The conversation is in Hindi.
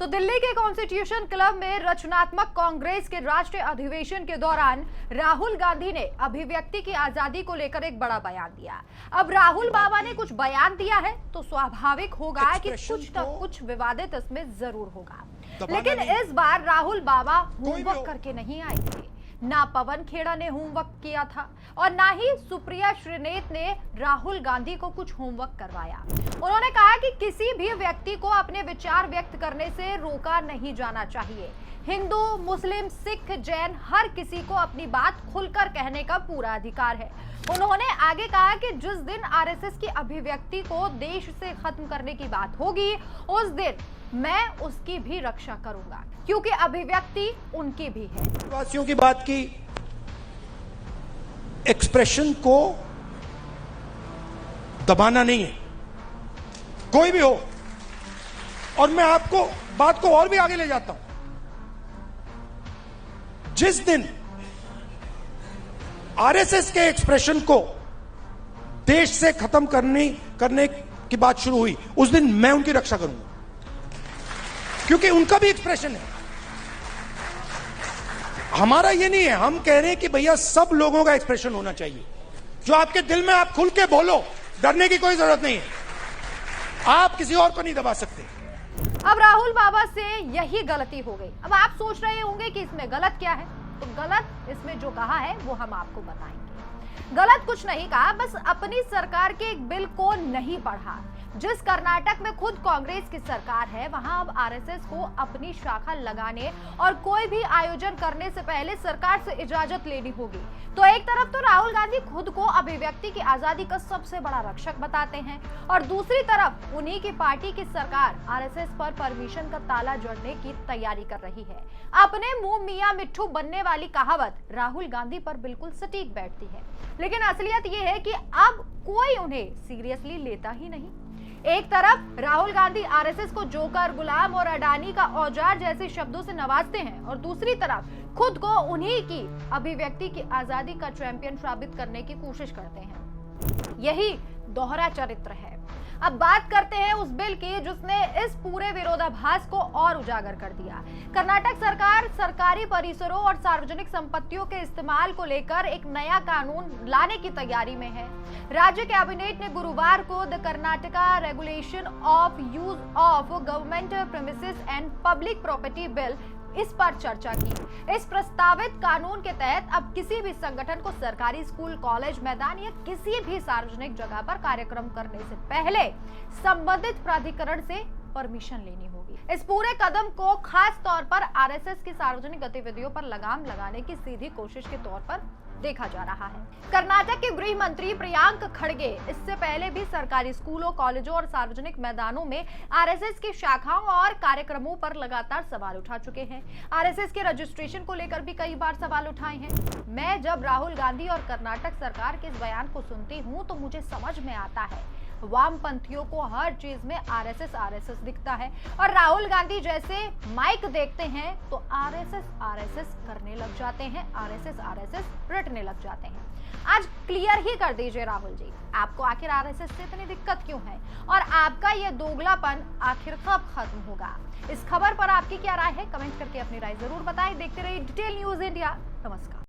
तो दिल्ली के कॉन्स्टिट्यूशन क्लब में रचनात्मक कांग्रेस के राष्ट्रीय अधिवेशन के दौरान राहुल गांधी ने अभिव्यक्ति की आजादी को लेकर एक बड़ा बयान दिया। अब राहुल बाबा ने कुछ बयान दिया है तो स्वाभाविक होगा कि कुछ न कुछ विवादित इसमें जरूर होगा, लेकिन इस बार राहुल बाबा होमवर्क करके नहीं आए थे। ना पवन खेड़ा ने होमवर्क किया था और ना ही सुप्रिया श्रीनेत ने राहुल गांधी को कुछ होमवर्क करवाया। उन्होंने कहा कि किसी भी व्यक्ति को अपने विचार व्यक्त करने से रोका नहीं जाना चाहिए। हिंदू, मुस्लिम, सिख, जैन हर किसी को अपनी बात खुलकर कहने का पूरा अधिकार है। उन्होंने आगे कहा कि जिस दिन आरएसएस की अभिव्यक्ति को देश से खत्म करने की बात होगी उस दिन मैं उसकी भी रक्षा करूंगा, क्योंकि अभिव्यक्ति उनकी भी है। वासियों की बात की एक्सप्रेशन को दबाना नहीं है, कोई भी हो। और मैं आपको बात को और भी आगे ले जाता हूं। जिस दिन आरएसएस के एक्सप्रेशन को देश से खत्म करने की बात शुरू हुई, उस दिन मैं उनकी रक्षा करूंगा, क्योंकि उनका भी एक्सप्रेशन है। हमारा ये नहीं है, हम कह रहे हैं कि भैया सब लोगों का एक्सप्रेशन होना चाहिए। जो आपके दिल में आप खुल के बोलो, डरने की कोई जरूरत नहीं है। आप किसी और को नहीं दबा सकते। अब राहुल बाबा से यही गलती हो गई। अब आप सोच रहे होंगे कि इसमें गलत क्या है, तो गलत इसमें जो कहा है वो हम आपको बताएंगे। गलत कुछ नहीं कहा, बस अपनी सरकार के एक बिल को नहीं पढ़ा। जिस कर्नाटक में खुद कांग्रेस की सरकार है, वहां अब आरएसएस को अपनी शाखा लगाने और कोई भी आयोजन करने से पहले सरकार से इजाजत लेनी होगी। तो एक तरफ तो राहुल गांधी खुद को अभिव्यक्ति की आजादी का सबसे बड़ा रक्षक बताते हैं और दूसरी तरफ उन्हीं की पार्टी की सरकार आरएसएस पर परमिशन का ताला जड़ने की तैयारी कर रही है। अपने मुंह मियां मिट्ठू बनने वाली कहावत राहुल गांधी पर बिल्कुल सटीक बैठती है, लेकिन असलियत यह है कि अब कोई उन्हें सीरियसली लेता ही नहीं। एक तरफ राहुल गांधी आरएसएस को जोकर, गुलाम और अडानी का औजार जैसे शब्दों से नवाजते हैं और दूसरी तरफ खुद को उन्हीं की अभिव्यक्ति की आजादी का चैंपियन साबित करने की कोशिश करते हैं। यही दोहरा चरित्र है। अब बात करते हैं उस बिल की जिसने इस पूरे विरोधाभास को और उजागर कर दिया। कर्नाटक सरकार सरकारी परिसरों और सार्वजनिक संपत्तियों के इस्तेमाल को लेकर एक नया कानून लाने की तैयारी में है। राज्य कैबिनेट ने गुरुवार को the Karnataka regulation of use of government premises and public property bill इस पर चर्चा की। इस प्रस्तावित कानून के तहत अब किसी भी संगठन को सरकारी स्कूल, कॉलेज, मैदान या किसी भी सार्वजनिक जगह पर कार्यक्रम करने से पहले संबंधित प्राधिकरण से परमिशन लेनी होगी। इस पूरे कदम को खास तौर पर आरएसएस की सार्वजनिक गतिविधियों पर लगाम लगाने की सीधी कोशिश के तौर पर देखा जा रहा है। कर्नाटक के गृह मंत्री प्रियांक खड़गे इससे पहले भी सरकारी स्कूलों, कॉलेजों और सार्वजनिक मैदानों में आरएसएस की शाखाओं और कार्यक्रमों पर लगातार सवाल उठा चुके हैं। आरएसएस के रजिस्ट्रेशन को लेकर भी कई बार सवाल उठाए हैं। मैं जब राहुल गांधी और कर्नाटक सरकार के इस बयान को सुनती हूँ तो मुझे समझ में आता है वामपंथियों को हर चीज में आरएसएस दिखता है और राहुल गांधी जैसे माइक देखते हैं तो आरएसएस करने लग जाते हैं, आरएसएस रटने लग जाते हैं। आज क्लियर ही कर दीजिए राहुल जी, आपको आखिर आरएसएस से इतनी दिक्कत क्यों है और आपका ये दोगलापन आखिर कब खत्म होगा? इस खबर पर आपकी क्या राय है? कमेंट करके अपनी राय जरूर बताएं। देखते रहिए डिटेल न्यूज इंडिया। नमस्कार।